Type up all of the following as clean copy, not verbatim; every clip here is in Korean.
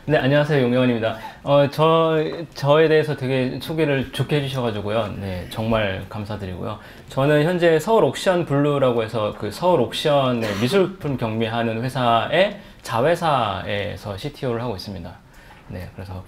네, 안녕하세요. 용영원입니다. 저에 대해서 되게 소개를 좋게 해주셔가지고요. 네, 정말 감사드리고요. 저는 현재 서울 옥션 블루라고 해서 그 서울 옥션의 미술품 경매하는 회사의 자회사에서 CTO를 하고 있습니다. 네, 그래서,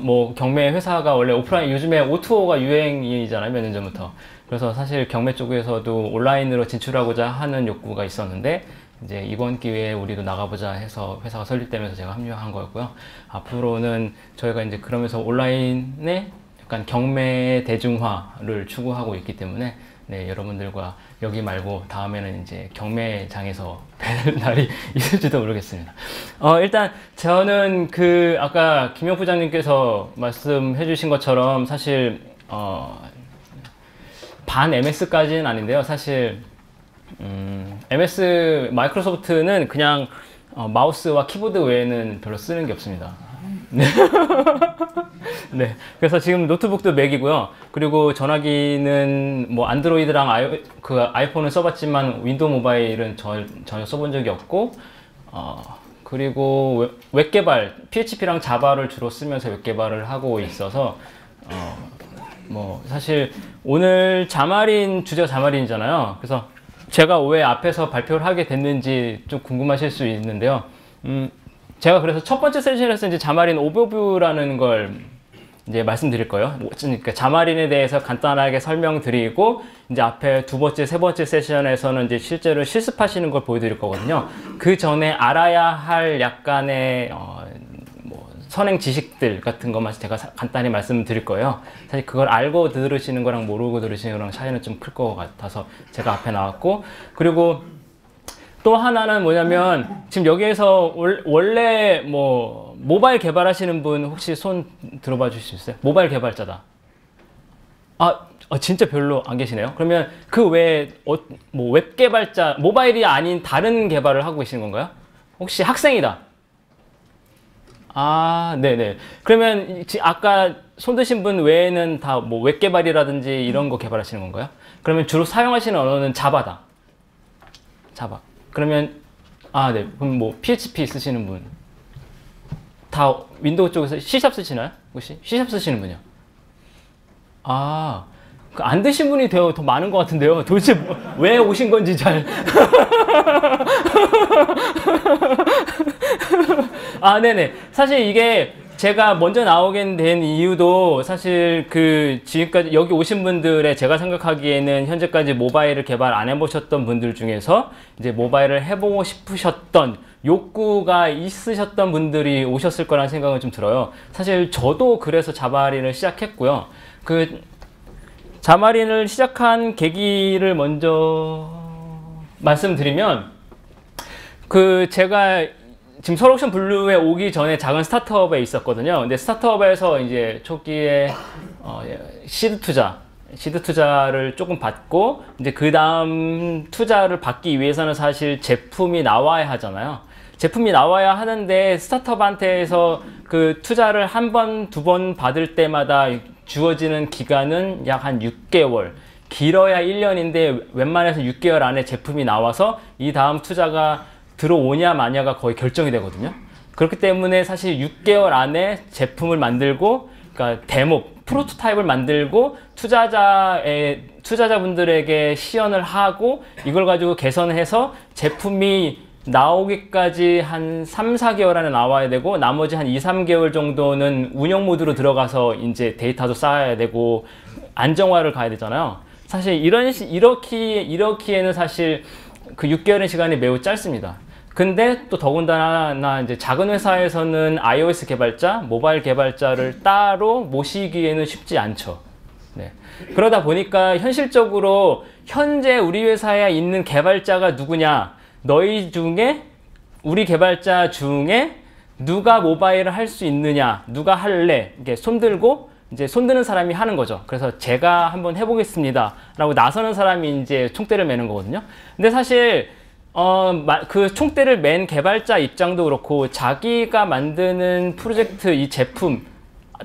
뭐, 경매 회사가 원래 오프라인, 요즘에 O2O가 유행이잖아요. 몇 년 전부터. 그래서 사실 경매 쪽에서도 온라인으로 진출하고자 하는 욕구가 있었는데, 이제 이번 기회에 우리도 나가보자 해서 회사가 설립되면서 제가 합류한 거였고요. 앞으로는 저희가 이제 그러면서 온라인의 약간 경매 대중화를 추구하고 있기 때문에 네, 여러분들과 여기 말고 다음에는 이제 경매장에서 뵐 날이 있을지도 모르겠습니다. 일단 저는 그 아까 김영 부장님께서 말씀해 주신 것처럼 사실 반 MS까지는 아닌데요. 사실 MS 마이크로소프트는 그냥 마우스와 키보드 외에는 별로 쓰는 게 없습니다. 네. 네. 그래서 지금 노트북도 맥이고요. 그리고 전화기는 뭐 안드로이드랑 아이폰은 써봤지만 윈도우 모바일은 전혀 써본 적이 없고, 그리고 웹 개발, PHP랑 자바를 주로 쓰면서 웹 개발을 하고 있어서, 뭐 사실 오늘 주제가 자마린이잖아요. 그래서 제가 왜 앞에서 발표를 하게 됐는지 좀 궁금하실 수 있는데요. 제가 그래서 첫 번째 세션에서 이제 자마린 오버뷰라는 걸 이제 말씀드릴 거예요. 그러니까 자마린에 대해서 간단하게 설명드리고, 이제 앞에 두 번째, 세 번째 세션에서는 이제 실제로 실습하시는 걸 보여드릴 거거든요. 그 전에 알아야 할 약간의 선행 지식들 같은 것만 제가 간단히 말씀드릴 거예요. 사실 그걸 알고 들으시는 거랑 모르고 들으시는 거랑 차이는 좀 클 것 같아서 제가 앞에 나왔고, 그리고 또 하나는 뭐냐면 지금 여기에서 원래 뭐 모바일 개발하시는 분 혹시 손 들어봐 주실 수 있어요? 모바일 개발자다. 진짜 별로 안 계시네요. 그러면 그 외에 뭐 웹 개발자, 모바일이 아닌 다른 개발을 하고 계시는 건가요? 혹시 학생이다. 네네. 그러면 아까 손 드신 분 외에는 다 뭐 웹 개발이라든지 이런 거 개발하시는 건가요? 그러면 주로 사용하시는 언어는 자바다. 자바. 그러면 네. 그럼 뭐 PHP 쓰시는 분 다 윈도우 쪽에서 C샵 쓰시나요? 혹시 C샵 쓰시는 분이요? 안 드신 분이 더 많은 것 같은데요. 도대체 왜 오신 건지 잘. 네네. 사실 이게 제가 먼저 나오게 된 이유도 사실 지금까지 여기 오신 분들의 제가 생각하기에는 현재까지 모바일을 개발 안 해보셨던 분들 중에서 이제 모바일을 해보고 싶으셨던 욕구가 있으셨던 분들이 오셨을 거라는 생각은 좀 들어요. 사실 저도 그래서 자바린을 시작했고요. 자마린을 시작한 계기를 먼저 말씀드리면, 제가 지금 서울 옥션 블루에 오기 전에 작은 스타트업에 있었거든요. 근데 스타트업에서 이제 초기에 시드 투자를 조금 받고, 이제 그 다음 투자를 받기 위해서는 사실 제품이 나와야 하잖아요. 제품이 나와야 하는데 스타트업한테서 그 투자를 한 번, 두 번 받을 때마다 주어지는 기간은 약 한 6개월, 길어야 1년인데 웬만해서 6개월 안에 제품이 나와서 이 다음 투자가 들어오냐 마냐가 거의 결정이 되거든요. 그렇기 때문에 사실 6개월 안에 제품을 만들고, 그러니까 프로토타입을 만들고 투자자분들에게 시연을 하고 이걸 가지고 개선해서 제품이 나오기까지 한 3, 4개월 안에 나와야 되고, 나머지 한 2, 3개월 정도는 운영 모드로 들어가서 이제 데이터도 쌓아야 되고 안정화를 가야 되잖아요. 사실 이렇기에는 사실 그 6개월의 시간이 매우 짧습니다. 근데 또 더군다나 이제 작은 회사에서는 iOS 개발자, 모바일 개발자를 따로 모시기에는 쉽지 않죠. 네. 그러다 보니까 현실적으로 현재 우리 회사에 있는 개발자가 누구냐, 너희 중에, 우리 개발자 중에 누가 모바일을 할 수 있느냐, 누가 할래, 이렇게 손들고 이제 손드는 사람이 하는 거죠. 그래서 제가 한번 해보겠습니다 라고 나서는 사람이 이제 총대를 매는 거거든요. 근데 사실 그 총대를 맨 개발자 입장도 그렇고, 자기가 만드는 프로젝트, 이 제품,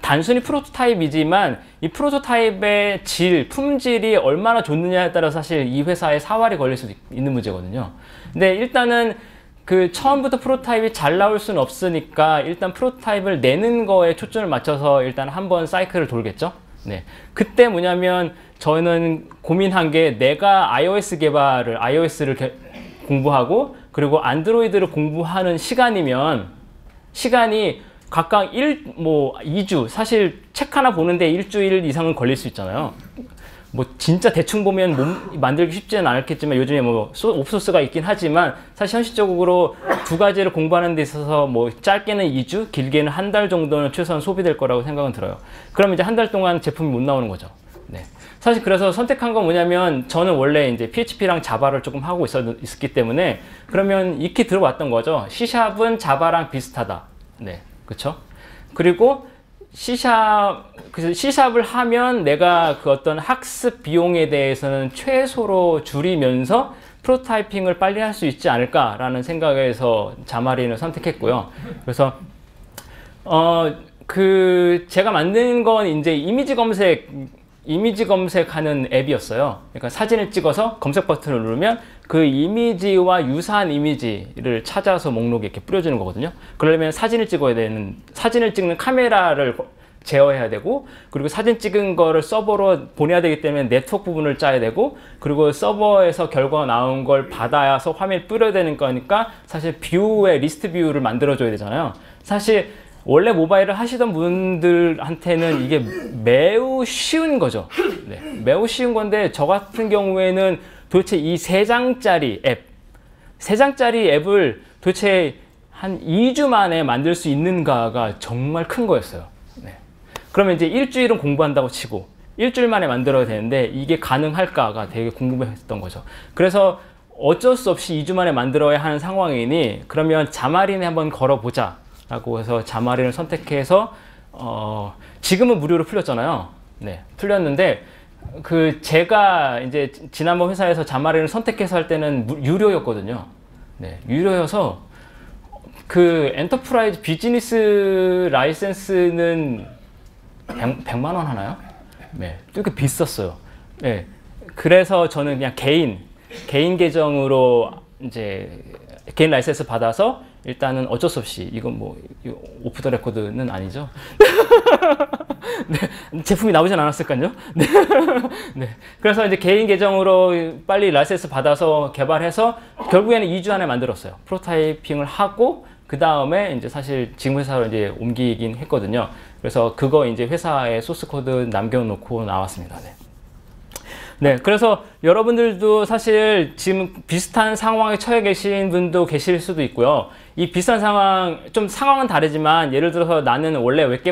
단순히 프로토타입이지만 이 프로토타입의 품질이 얼마나 좋느냐에 따라 사실 이 회사의 사활이 걸릴 수도 있는 문제거든요. 근데 일단은 그 처음부터 프로타입이 잘 나올 수는 없으니까 일단 프로타입을 내는 거에 초점을 맞춰서 일단 한번 사이클을 돌겠죠. 네. 그때 뭐냐면 저는 고민한 게 내가 iOS를 공부하고 그리고 안드로이드를 공부하는 시간이면 시간이 각각 2주, 사실 책 하나 보는데 일주일 이상은 걸릴 수 있잖아요. 뭐 진짜 대충 보면 만들기 쉽지는 않겠지만 요즘에 뭐 옵소스가 있긴 하지만 사실 현실적으로 두 가지를 공부하는 데 있어서 뭐 짧게는 2주, 길게는 한 달 정도는 최소한 소비될 거라고 생각은 들어요. 그럼 이제 한 달 동안 제품이 못 나오는 거죠. 네. 사실 그래서 선택한 건 뭐냐면 저는 원래 이제 PHP랑 자바를 조금 하고 있었기 때문에 그러면 익히 들어왔던 거죠. C샵은 자바랑 비슷하다. 네. 그쵸? 그리고 C샵을 하면 내가 그 어떤 학습 비용에 대해서는 최소로 줄이면서 프로타이핑을 빨리 할 수 있지 않을까라는 생각에서 자마린을 선택했고요. 그래서 제가 만든 건 이제 이미지 검색하는 앱이었어요. 그러니까 사진을 찍어서 검색 버튼을 누르면 그 이미지와 유사한 이미지를 찾아서 목록에 이렇게 뿌려주는 거거든요. 그러려면 사진을 찍는 카메라를 제어해야 되고, 그리고 사진 찍은 거를 서버로 보내야 되기 때문에 네트워크 부분을 짜야 되고, 그리고 서버에서 결과가 나온 걸 받아서 화면에 뿌려야 되는 거니까 사실 리스트 뷰를 만들어줘야 되잖아요. 사실 원래 모바일을 하시던 분들한테는 이게 매우 쉬운 거죠. 네, 매우 쉬운 건데 저 같은 경우에는 도대체 이 3장짜리 앱을 도대체 한 2주 만에 만들 수 있는가가 정말 큰 거였어요. 네. 그러면 이제 일주일은 공부한다고 치고 일주일 만에 만들어야 되는데 이게 가능할까가 되게 궁금했던 거죠. 그래서 어쩔 수 없이 2주 만에 만들어야 하는 상황이니 그러면 자마린에 한번 걸어보자 라고 해서 자마린을 선택해서 지금은 무료로 풀렸잖아요. 네, 풀렸는데 제가 이제 지난번 회사에서 자마린을 선택해서 할 때는 유료였거든요. 네, 유료여서 그 엔터프라이즈 비즈니스 라이센스는 100만 원 하나요? 네, 꽤 비쌌어요. 네, 그래서 저는 그냥 개인 계정으로 이제 개인 라이센스 받아서 일단은 어쩔 수 없이 이건 뭐 오프 더 레코드는 아니죠. 네, 제품이 나오진 않았을까요? 네. 네. 그래서 이제 개인 계정으로 빨리 라이센스 받아서 개발해서 결국에는 2주 안에 만들었어요. 프로타이핑을 하고 그 다음에 이제 사실 지금 회사로 이제 옮기긴 했거든요. 그래서 그거 이제 회사에 소스 코드 남겨놓고 나왔습니다. 네. 네, 그래서 여러분들도 사실 지금 비슷한 상황에 처해 계신 분도 계실 수도 있고요. 이 비슷한 상황은 다르지만 예를 들어서 나는 원래 웹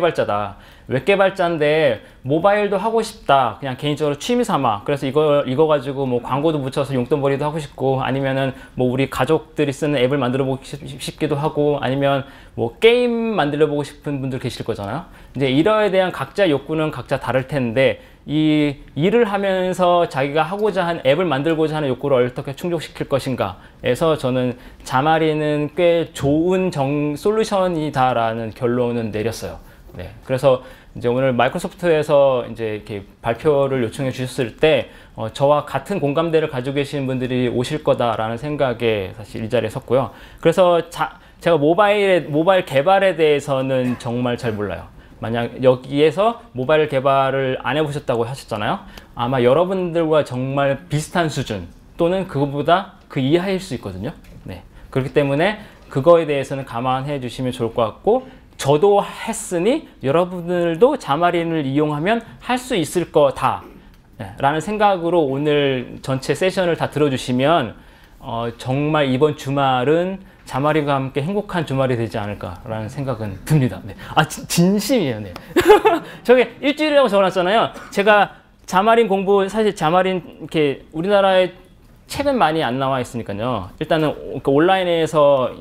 개발자인데 모바일도 하고 싶다. 그냥 개인적으로 취미 삼아. 그래서 이거 가지고 뭐 광고도 붙여서 용돈벌이도 하고 싶고 아니면은 뭐 우리 가족들이 쓰는 앱을 만들어 보고 싶기도 하고 아니면 뭐 게임 만들어 보고 싶은 분들 계실 거잖아요. 이제 이거에 대한 각자 욕구는 각자 다를 텐데 이 일을 하면서 자기가 앱을 만들고자 하는 욕구를 어떻게 충족시킬 것인가에서 저는 자마린은 꽤 좋은 솔루션이다라는 결론은 내렸어요. 네, 그래서 이제 오늘 마이크로소프트에서 이제 이렇게 발표를 요청해 주셨을 때 저와 같은 공감대를 가지고 계신 분들이 오실 거다라는 생각에 사실 이 자리에 섰고요. 그래서 제가 모바일 개발에 대해서는 정말 잘 몰라요. 만약 여기에서 모바일 개발을 안 해보셨다고 하셨잖아요. 아마 여러분들과 정말 비슷한 수준 또는 그거보다 그 이하일 수 있거든요. 네, 그렇기 때문에 그거에 대해서는 감안해 주시면 좋을 것 같고 저도 했으니 여러분들도 자마린을 이용하면 할 수 있을 거다 라는 생각으로 오늘 전체 세션을 다 들어주시면 정말 이번 주말은 자마린과 함께 행복한 주말이 되지 않을까라는 생각은 듭니다. 네. 진심이에요. 네. 저게 일주일이라고 적어놨잖아요. 제가 자마린 사실 자마린 이렇게 우리나라에 책은 많이 안 나와 있으니까요. 일단은 온라인에서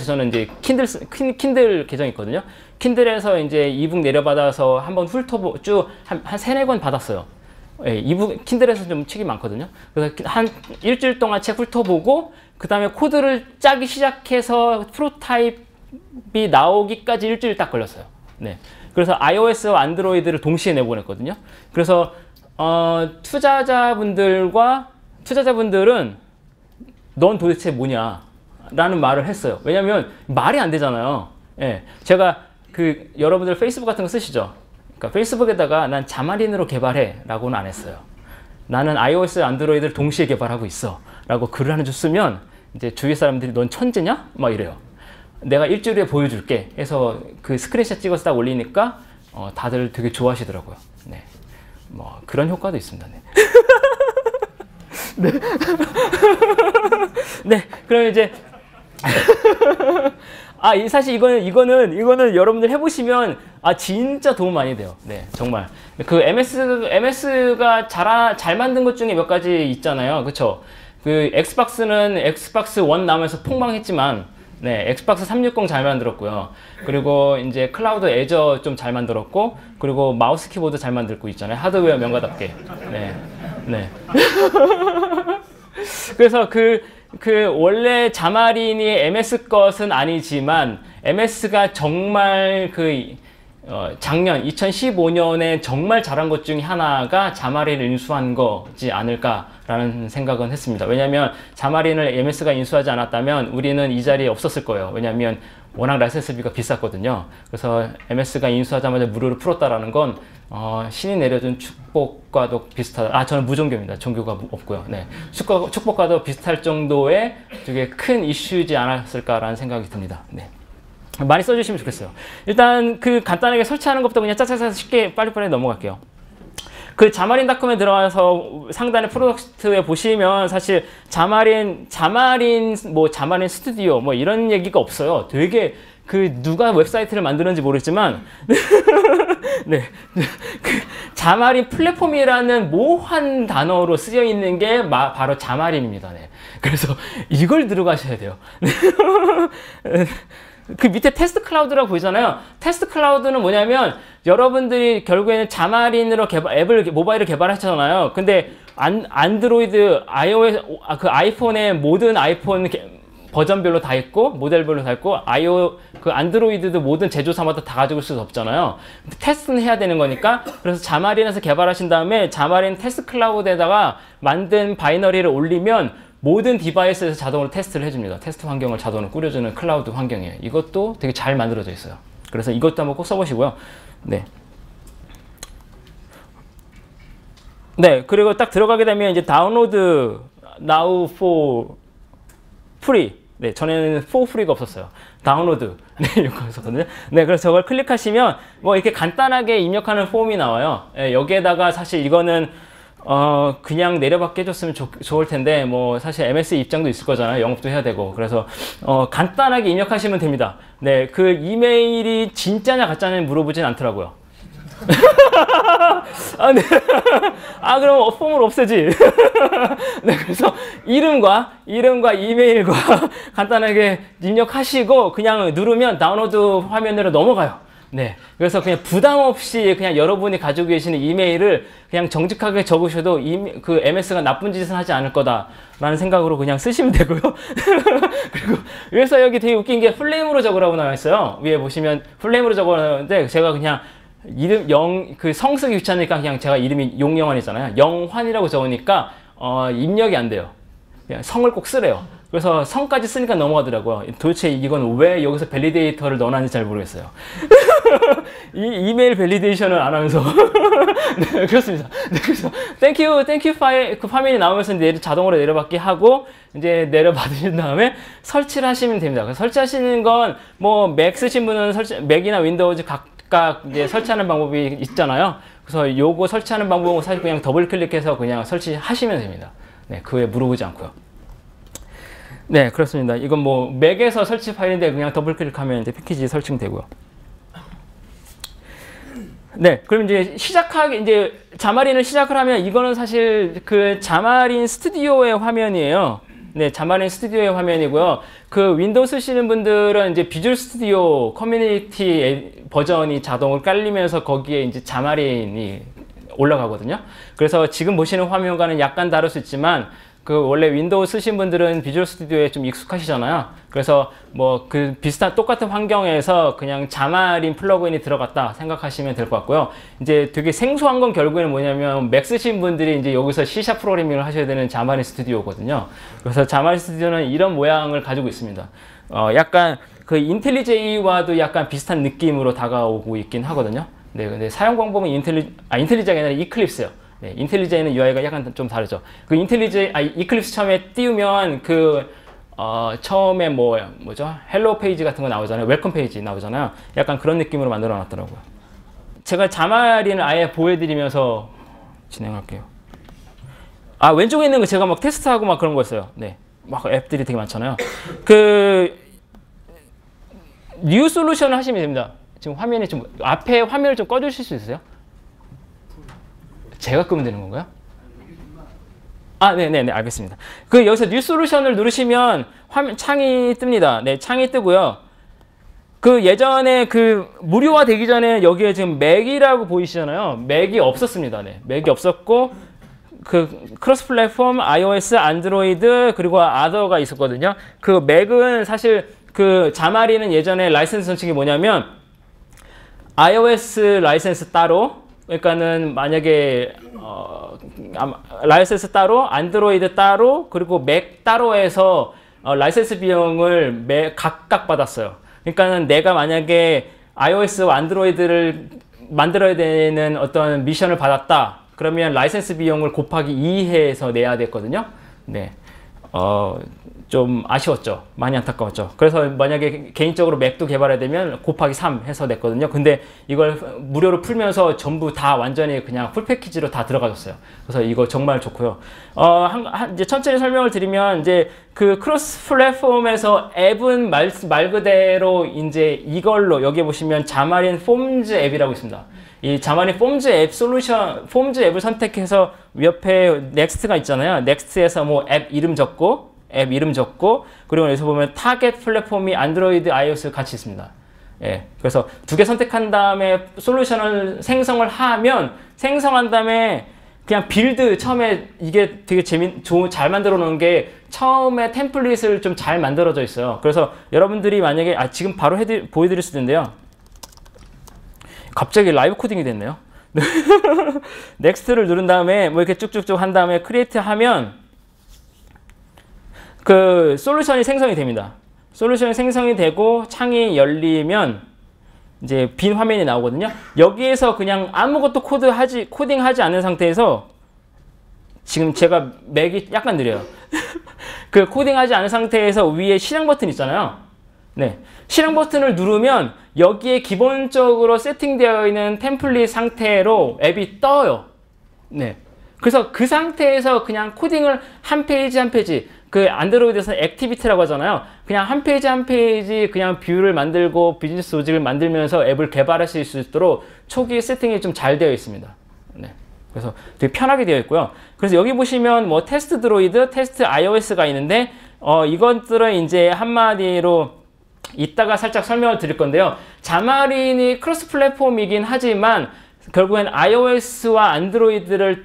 저는 이제 킨들 계정이 있거든요. 킨들에서 이제 이북 내려받아서 한번 쭉 한 3-4권 받았어요. 예, 이북 킨들에서 좀 책이 많거든요. 그래서 한 일주일 동안 책 훑어보고 그 다음에 코드를 짜기 시작해서 프로타입이 나오기까지 일주일 딱 걸렸어요. 네. 그래서 iOS와 안드로이드를 동시에 내보냈거든요. 그래서 투자자분들은 넌 도대체 뭐냐? 라는 말을 했어요. 왜냐면 말이 안 되잖아요. 예. 제가 여러분들 페이스북 같은 거 쓰시죠? 그러니까 페이스북에다가 난 자마린으로 개발해 라고는 안 했어요. 나는 iOS, 안드로이드를 동시에 개발하고 있어 라고 글을 하나 좀 쓰면 이제 주위 사람들이 넌 천재냐? 막 이래요. 내가 일주일에 보여줄게 해서 그 스크린샷 찍어서 딱 올리니까 다들 되게 좋아하시더라고요. 네. 뭐 그런 효과도 있습니다. 네. 네. 네. 그럼 이제 사실 이거는 여러분들 해보시면 진짜 도움 많이 돼요. 네, 정말. 그 MS가 잘 만든 것 중에 몇 가지 있잖아요. 그쵸? 그 엑스박스는 엑스박스 1 나오면서 폭망했지만, 네, 엑스박스 360 잘 만들었고요. 그리고 이제 클라우드 애저 좀 잘 만들었고, 그리고 마우스 키보드 잘 만들고 있잖아요. 하드웨어 명가답게. 네, 네. 그래서 원래 자마린이 MS 것은 아니지만 MS가 정말 작년 2015년에 정말 잘한 것 중에 하나가 자마린을 인수한 거지 않을까라는 생각은 했습니다. 왜냐하면 자마린을 MS가 인수하지 않았다면 우리는 이 자리에 없었을 거예요. 왜냐하면 워낙 라이센스비가 비쌌거든요. 그래서 MS가 인수하자마자 무료로 풀었다라는 건 신이 내려준 축복과도 비슷하다. 저는 무종교입니다. 종교가 없고요. 네. 축복과도 비슷할 정도의 되게 큰 이슈지 않았을까라는 생각이 듭니다. 네. 많이 써주시면 좋겠어요. 일단 간단하게 설치하는 것부터 그냥 짜짜짜 쉽게 빨리빨리 넘어갈게요. 자마린닷컴에 들어가서 상단에 프로덕트에 보시면 사실 자마린 스튜디오 뭐 이런 얘기가 없어요. 되게 누가 웹사이트를 만드는지 모르겠지만 네. 자마린 플랫폼이라는 모호한 단어로 쓰여 있는 게 바로 자마린입니다. 네. 그래서 이걸 들어가셔야 돼요. 밑에 테스트 클라우드라고 보이잖아요. 테스트 클라우드는 뭐냐면 여러분들이 결국에는 자마린으로 모바일을 개발하셨잖아요. 근데 안드로이드, iOS, 아이폰의 모든 아이폰 버전별로 다 있고 모델별로 다 있고 안드로이드도 모든 제조사마다 다 가지고 있을 수 없잖아요. 테스트는 해야 되는 거니까 그래서 자마린에서 개발하신 다음에 자마린 테스트 클라우드에다가 만든 바이너리를 올리면 모든 디바이스에서 자동으로 테스트를 해줍니다. 테스트 환경을 자동으로 꾸려주는 클라우드 환경이에요. 이것도 되게 잘 만들어져 있어요. 그래서 이것도 한번 꼭 써보시고요. 네. 네, 그리고 딱 들어가게 되면 이제 다운로드 now for free. 네, 전에는 for free가 없었어요. 다운로드. 네, 이거 있었거든요. 네, 그래서 저걸 클릭하시면 뭐 이렇게 간단하게 입력하는 폼이 나와요. 네, 여기에다가 사실 이거는 그냥 내려받게 해줬으면 좋을 텐데, 뭐, 사실 MS 입장도 있을 거잖아요. 영업도 해야 되고. 그래서, 간단하게 입력하시면 됩니다. 네, 이메일이 진짜냐 가짜냐 물어보진 않더라고요. 네. 그럼 폼을 없애지. 네, 그래서 이름과 이메일과 간단하게 입력하시고, 그냥 누르면 다운로드 화면으로 넘어가요. 네. 그래서 그냥 부담 없이 그냥 여러분이 가지고 계시는 이메일을 그냥 정직하게 적으셔도 MS가 나쁜 짓은 하지 않을 거다라는 생각으로 그냥 쓰시면 되고요. 그리고 위에서 여기 되게 웃긴 게 플레임으로 적으라고 나와 있어요. 위에 보시면 플레임으로 적어놨는데 제가 그냥 성쓰기 귀찮으니까 그냥 제가 이름이 용영환이잖아요. 영환이라고 적으니까 입력이 안 돼요. 그냥 성을 꼭 쓰래요. 그래서 성까지 쓰니까 넘어가더라고요. 도대체 이건 왜 여기서 밸리데이터를 넣어놨는지 잘 모르겠어요. 이메일 밸리데이션을 안 하면서. 네, 그렇습니다. 네, 그래서 땡큐 파일, 화면이 나오면서 자동으로 내려받게 하고, 이제 내려받으신 다음에 설치를 하시면 됩니다. 그래서 설치하시는 건, 뭐, 맥 쓰신 분은 맥이나 윈도우즈 각각 이제 설치하는 방법이 있잖아요. 그래서 요거 설치하는 방법은 사실 그냥 더블 클릭해서 그냥 설치하시면 됩니다. 네, 그 외에 물어보지 않고요. 네, 그렇습니다. 이건 뭐 맥에서 설치 파일인데 그냥 더블 클릭하면 이제 패키지 설치되고요. 네, 그럼 이제 이제 자마린을 시작을 하면 이거는 사실 자마린 스튜디오의 화면이에요. 네, 자마린 스튜디오의 화면이고요. 윈도우 쓰시는 분들은 이제 비주얼 스튜디오 커뮤니티 버전이 자동으로 깔리면서 거기에 이제 자마린이 올라가거든요. 그래서 지금 보시는 화면과는 약간 다를 수 있지만 그 원래 윈도우 쓰신 분들은 비주얼 스튜디오에 좀 익숙하시잖아요. 그래서 뭐 그 비슷한 똑같은 환경에서 그냥 자마린 플러그인이 들어갔다 생각하시면 될 것 같고요. 이제 되게 생소한 건 결국에는 뭐냐면 맥 쓰신 분들이 이제 여기서 C# 프로그래밍을 하셔야 되는 자마린 스튜디오거든요. 그래서 자마린 스튜디오는 이런 모양을 가지고 있습니다. 약간 그 인텔리제이와도 약간 비슷한 느낌으로 다가오고 있긴 하거든요. 네, 근데 사용 방법은 인텔리제이가 아니라 이클립스요. 네, 인텔리제이는 UI가 약간 좀 다르죠. 그 이클립스 처음에 띄우면 처음에 뭐죠? 헬로 페이지 같은 거 나오잖아요. 웰컴 페이지 나오잖아요. 약간 그런 느낌으로 만들어 놨더라고요. 제가 자마린을 아예 보여드리면서 진행할게요. 왼쪽에 있는 거 제가 막 테스트하고 막 그런 거였어요. 네. 막 앱들이 되게 많잖아요. 뉴 솔루션을 하시면 됩니다. 지금 화면이 좀, 앞에 화면을 좀 꺼주실 수 있으세요? 제가 끄면 되는 건가요? 네네네, 알겠습니다. 여기서 뉴 솔루션을 누르시면 창이 뜹니다. 네, 창이 뜨고요. 예전에 무료화 되기 전에 여기에 지금 맥이라고 보이시잖아요. 맥이 없었습니다. 네, 맥이 없었고, 크로스 플랫폼, iOS, 안드로이드, 그리고 아더가 있었거든요. 맥은 사실 자마리는 예전에 라이센스 선칭이 뭐냐면, iOS 라이센스 따로, 그러니까는 만약에 라이센스 따로, 안드로이드 따로, 그리고 맥 따로 해서 라이센스 비용을 각각 받았어요. 그러니까는 내가 만약에 iOS와 안드로이드를 만들어야 되는 어떤 미션을 받았다. 그러면 라이센스 비용을 곱하기 2해서 내야 됐거든요. 네. 좀 아쉬웠죠. 많이 안타까웠죠. 그래서 만약에 개인적으로 맥도 개발해야 되면 곱하기 3 해서 냈거든요. 근데 이걸 무료로 풀면서 전부 다 완전히 그냥 풀 패키지로 다 들어가졌어요. 그래서 이거 정말 좋고요. 이제 천천히 설명을 드리면 이제 크로스 플랫폼에서 앱은 말 그대로 이제 이걸로 여기 보시면 자마린 폼즈 앱이라고 있습니다. 이 자마린 폼즈 앱 솔루션, 폼즈 앱을 선택해서 옆에 넥스트가 있잖아요. 넥스트에서 뭐 앱 이름 적고 그리고 여기서 보면 타겟 플랫폼이 안드로이드, iOS 같이 있습니다. 예, 그래서 두 개 선택한 다음에 솔루션을 생성을 하면 생성한 다음에 그냥 빌드 처음에 이게 되게 잘 만들어 놓은 게 처음에 템플릿을 좀 잘 만들어져 있어요. 그래서 여러분들이 만약에 지금 바로 보여드릴 수도 있는데요. 갑자기 라이브 코딩이 됐네요. 넥스트를 누른 다음에 뭐 이렇게 쭉쭉쭉 한 다음에 크리에이트 하면 솔루션이 생성이 됩니다. 솔루션이 생성이 되고 창이 열리면 이제 빈 화면이 나오거든요. 여기에서 그냥 아무것도 코딩하지 않은 상태에서 지금 제가 맥이 약간 느려요. 코딩하지 않은 상태에서 위에 실행 버튼 있잖아요. 네. 실행 버튼을 누르면 여기에 기본적으로 세팅되어 있는 템플릿 상태로 앱이 떠요. 네. 그래서 그 상태에서 그냥 코딩을 한 페이지 한 페이지, 안드로이드에서 액티비티라고 하잖아요. 그냥 한 페이지 한 페이지 그냥 뷰를 만들고 비즈니스 로직을 만들면서 앱을 개발하실 수 있도록 초기 세팅이 좀 잘 되어 있습니다. 네. 그래서 되게 편하게 되어 있고요. 그래서 여기 보시면 뭐 테스트 드로이드, 테스트 iOS가 있는데 이것들은 이제 한마디로 이따가 살짝 설명을 드릴 건데요. 자마린이 크로스 플랫폼이긴 하지만 결국엔 iOS와 안드로이드를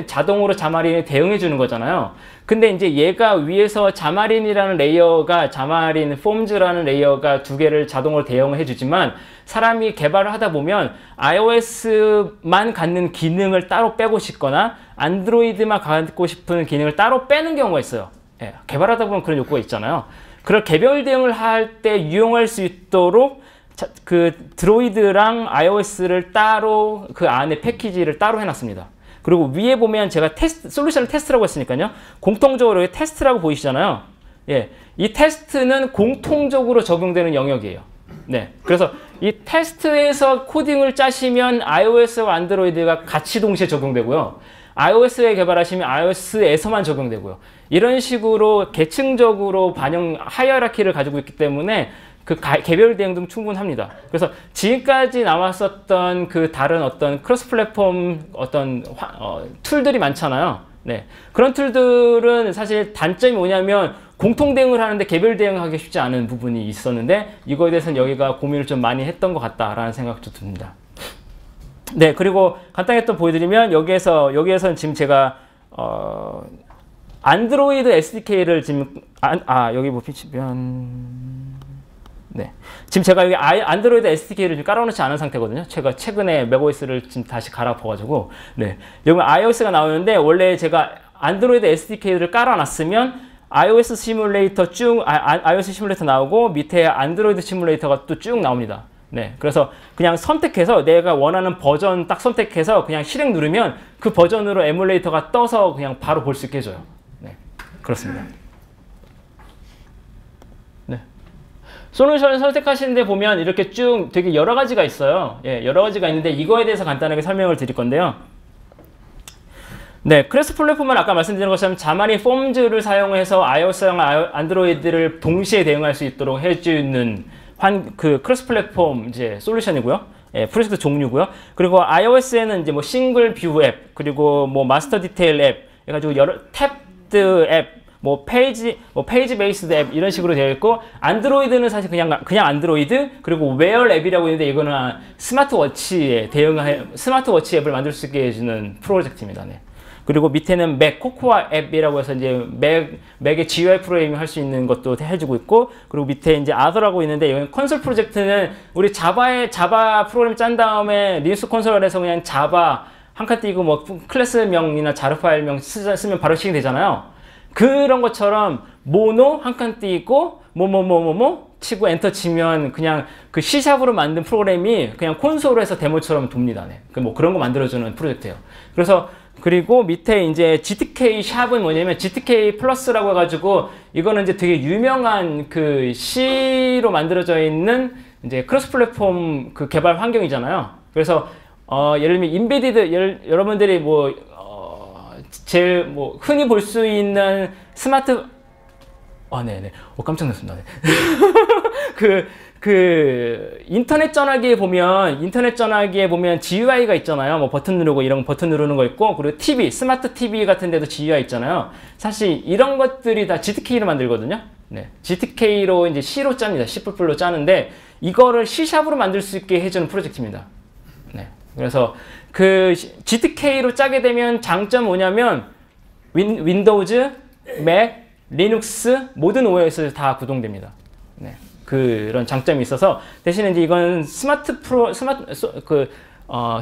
자동으로 자마린이 대응해 주는 거잖아요. 근데 이제 얘가 위에서 자마린이라는 레이어가, 자마린 폼즈라는 레이어가 두 개를 자동으로 대응해 주지만 사람이 개발을 하다 보면 iOS만 갖는 기능을 따로 빼고 싶거나 안드로이드만 갖고 싶은 기능을 따로 빼는 경우가 있어요. 예, 개발하다 보면 그런 욕구가 있잖아요. 그걸 개별 대응을 할 때 유용할 수 있도록 드로이드랑 iOS를 따로 안에 패키지를 따로 해놨습니다. 그리고 위에 보면 제가 솔루션을 테스트라고 했으니까요. 공통적으로 테스트라고 보이시잖아요. 예, 이 테스트는 공통적으로 적용되는 영역이에요. 네, 그래서 이 테스트에서 코딩을 짜시면 iOS와 안드로이드가 같이 동시에 적용되고요. iOS에 개발하시면 iOS에서만 적용되고요. 이런 식으로 계층적으로 하이어라키를 가지고 있기 때문에 개별 대응도 충분합니다. 그래서 지금까지 나왔었던 다른 어떤 크로스 플랫폼 툴들이 많잖아요. 네. 그런 툴들은 사실 단점이 뭐냐면 공통 대응을 하는데 개별 대응하기 쉽지 않은 부분이 있었는데 이거에 대해서는 여기가 고민을 좀 많이 했던 것 같다라는 생각도 듭니다. 네, 그리고 간단히 또 보여드리면 여기에서는 지금 제가 안드로이드 SDK를 지금 여기 보시면 네. 지금 제가 여기 안드로이드 SDK를 지금 깔아놓지 않은 상태거든요. 제가 최근에 맥OS를 지금 다시 갈아엎어가지고 네. 여기 iOS가 나오는데 원래 제가 안드로이드 SDK를 깔아놨으면 iOS 시뮬레이터 iOS 시뮬레이터 나오고 밑에 안드로이드 시뮬레이터가 또 쭉 나옵니다. 네, 그래서 그냥 선택해서 내가 원하는 버전 딱 선택해서 그냥 실행 누르면 그 버전으로 에뮬레이터가 떠서 그냥 바로 볼 수 있게 해줘요. 네, 그렇습니다. 네. 솔루션을 선택하시는데 보면 이렇게 쭉 되게 여러 가지가 있어요. 예, 여러 가지가 있는데 이거에 대해서 간단하게 설명을 드릴 건데요. 네, 크레스트 플랫폼은 아까 말씀드린 것처럼 자마리 폼즈를 사용해서 iOS랑 안드로이드를 동시에 대응할 수 있도록 해주는 그 크로스 플랫폼 이제 솔루션이고요. 예, 프로젝트 종류고요. 그리고 iOS에는 이제 뭐 싱글 뷰 앱, 그리고 뭐 마스터 디테일 앱, 해가지고 여러 탭드 앱, 뭐 페이지 베이스드 앱 이런 식으로 되어 있고, 안드로이드는 사실 그냥 안드로이드, 그리고 웨어 앱이라고 있는데 이거는 스마트워치 앱을 만들 수 있게 해주는 프로젝트입니다. 네. 그리고 밑에는 맥 코코아 앱이라고 해서 이제 맥의 GUI 프로그래밍 할 수 있는 것도 해주고 있고, 그리고 밑에 이제 Other라고 있는데 이건 콘솔 프로젝트는 우리 자바 프로그램 짠 다음에 리눅스 콘솔에서 그냥 자바 한 칸 띄고 뭐 클래스명이나 자르 파일명 쓰면 바로 실행이 되잖아요. 그런 것처럼 모노 한 칸 띄고 뭐뭐뭐뭐뭐 치고 엔터 치면 그냥 그 C샵으로 만든 프로그램이 그냥 콘솔에서 데모처럼 돕니다. 네. 뭐 그런 거 만들어주는 프로젝트예요. 그리고 밑에 이제 GTK 샵은 뭐냐면 GTK 플러스라고 해가지고 이거는 이제 되게 유명한 그 C로 만들어져 있는 이제 크로스 플랫폼 그 개발 환경이잖아요. 그래서 예를 들면 인베디드 여러분들이 제일 흔히 볼 수 있는 스마트 네네. 깜짝 놀랐습니다. 네. 인터넷 전화기에 보면 GUI가 있잖아요. 뭐 버튼 누르고 이런 버튼 누르는 거 있고, 그리고 TV, 스마트 TV 같은 데도 GUI 있잖아요. 사실 이런 것들이 다 GTK로 만들거든요. 네. GTK로 이제 C로 짭니다. C++로 짜는데 이거를 C샵으로 만들 수 있게 해주는 프로젝트입니다. 네. 그래서 그 GTK로 짜게 되면 장점 뭐냐면 윈도우즈, 맥, 리눅스 모든 OS에 다 구동됩니다. 네. 그런 장점이 있어서, 대신에 이제 이건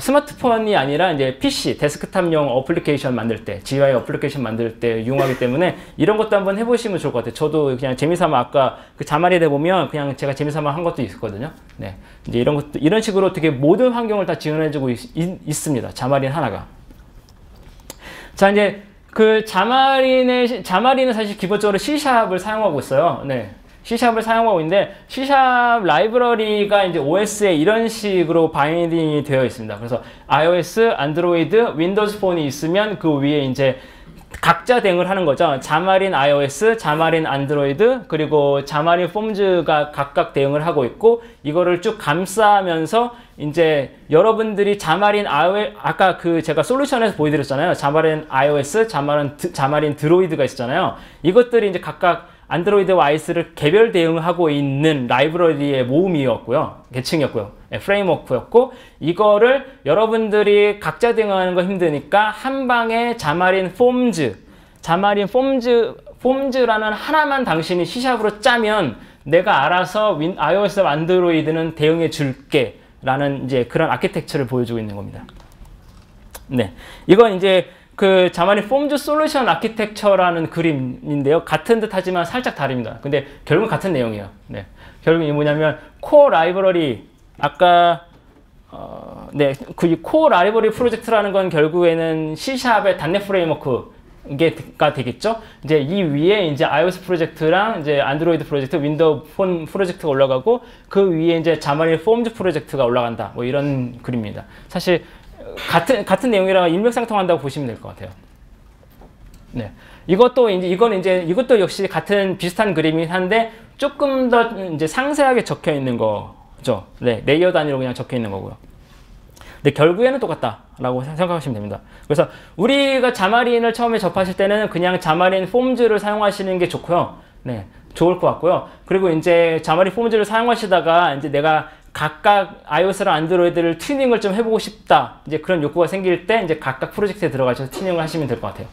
스마트폰이 아니라 이제 PC, 데스크탑용 어플리케이션 만들 때, GUI 어플리케이션 만들 때 이용하기 때문에 이런 것도 한번 해보시면 좋을 것 같아요. 저도 그냥 재미삼아 아까 그 자마리에 보면 그냥 제가 재미삼아 한 것도 있었거든요. 네. 이제 이런 식으로 되게 모든 환경을 다 지원해주고 있습니다. 자마린 하나가. 자, 이제 그 자마리는 사실 기본적으로 C샵을 사용하고 있어요. 네. C샵을 사용하고 있는데, C샵 라이브러리가 이제 OS에 이런 식으로 바인딩이 되어 있습니다. 그래서 iOS, 안드로이드, 윈도우즈 폰이 있으면 그 위에 이제 각자 대응을 하는 거죠. 자마린 iOS, 자마린 안드로이드, 그리고 자마린 폼즈가 각각 대응을 하고 있고, 이거를 쭉 감싸면서 이제 여러분들이 자마린 아까 제가 솔루션에서 보여드렸잖아요. 자마린 iOS, 자마린 드로이드가 있었잖아요. 이것들이 이제 각각 안드로이드와 iOS를 개별 대응하고 있는 라이브러리의 모음이었고요. 계층이었고요. 프레임워크였고, 이거를 여러분들이 각자 대응하는 거 힘드니까 한 방에 자마린 폼즈라는 하나만 당신이 C샵으로 짜면 내가 알아서 iOS와 안드로이드는 대응해 줄게 라는 이제 그런 아키텍처를 보여주고 있는 겁니다. 네. 이건 이제 그 자마린 폼즈 솔루션 아키텍처라는 그림인데요. 같은 듯 하지만 살짝 다릅니다. 근데 결국은 같은 내용이에요. 네. 결국은 이게 뭐냐면 코어 라이브러리, 아까 그 코어 라이브러리 프로젝트라는 건 결국에는 C샵의 .NET 프레임워크가 되겠죠. 이제 이 위에 이제 iOS 프로젝트랑 이제 안드로이드 프로젝트, 윈도우 폰 프로젝트가 올라가고, 그 위에 이제 자마린 폼즈 프로젝트가 올라간다. 뭐 이런 그림입니다. 사실 같은 내용이라 일맥상통한다고 보시면 될 것 같아요. 네. 이것도 역시 비슷한 그림이긴 한데 조금 더 이제 상세하게 적혀 있는 거죠. 네. 레이어 단위로 그냥 적혀 있는 거고요. 근데 결국에는 똑같다라고 생각하시면 됩니다. 그래서 우리가 자마린을 처음에 접하실 때는 그냥 자마린 폼즈를 사용하시는 게 좋고요. 네. 좋을 것 같고요. 그리고 이제 자마린 폼즈를 사용하시다가 이제 내가 각각 iOS랑 안드로이드를 튜닝을 좀 해보고 싶다, 이제 그런 욕구가 생길 때 이제 각각 프로젝트에 들어가셔서 튜닝을 하시면 될 것 같아요.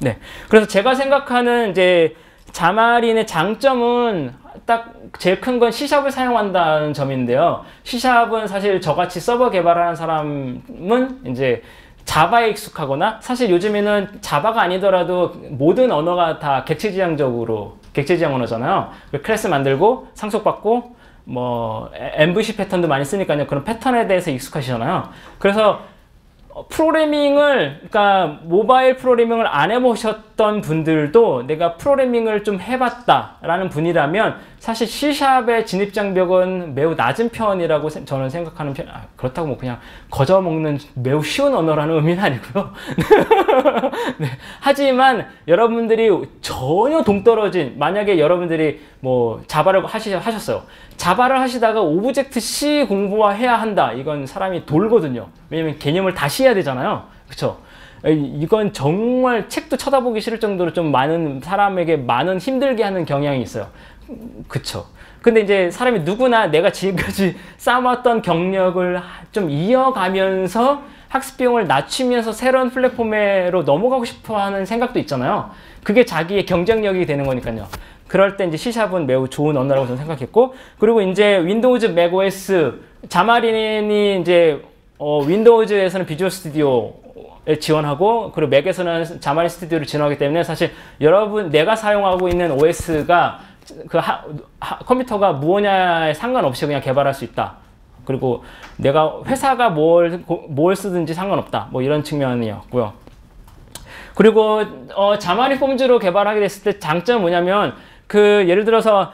네. 그래서 제가 생각하는 이제 자마린의 장점은 딱 제일 큰 건 C샵을 사용한다는 점인데요. C샵은 사실 저같이 서버 개발하는 사람은 이제 자바에 익숙하거나, 사실 요즘에는 자바가 아니더라도 모든 언어가 다 객체지향적으로, 객체지향 언어잖아요. 클래스 만들고 상속받고 뭐 MVC 패턴도 많이 쓰니까요. 그런 패턴에 대해서 익숙하시잖아요. 그래서 프로그래밍을, 그러니까 모바일 프로그래밍을 안 해보셨던 분들도 내가 프로그래밍을 좀 해봤다라는 분이라면 사실 C샵의 진입장벽은 매우 낮은 편이라고 저는 생각하는 편. 그렇다고 뭐 그냥 거저먹는 매우 쉬운 언어라는 의미는 아니고요. 네. 하지만 여러분들이 전혀 동떨어진, 만약에 여러분들이 뭐 자바를 하셨어요. 자바를 하시다가 오브젝트 C 공부해야 한다. 이건 사람이 돌거든요. 왜냐면 개념을 다시 해야 되잖아요. 그쵸? 이건 정말 책도 쳐다보기 싫을 정도로 좀 많은 사람에게 많은 힘들게 하는 경향이 있어요. 그쵸? 근데 이제 사람이 누구나 내가 지금까지 쌓아왔던 경력을 좀 이어가면서 학습 비용을 낮추면서 새로운 플랫폼으로 넘어가고 싶어 하는 생각도 있잖아요. 그게 자기의 경쟁력이 되는 거니까요. 그럴 때 이제 C샵은 매우 좋은 언어라고 저는 생각했고, 그리고 이제 윈도우즈, 맥OS, 자마린이 이제 윈도우즈에서는 비주얼 스튜디오에 지원하고, 그리고 맥에서는 자마린 스튜디오를 지원하기 때문에 사실 내가 사용하고 있는 OS가 컴퓨터가 무엇냐에 상관없이 그냥 개발할 수 있다. 그리고 내가 회사가 뭘 쓰든지 상관없다. 뭐 이런 측면이었고요. 그리고 자마린 폼즈로 개발하게 됐을 때 장점은 뭐냐면, 예를 들어서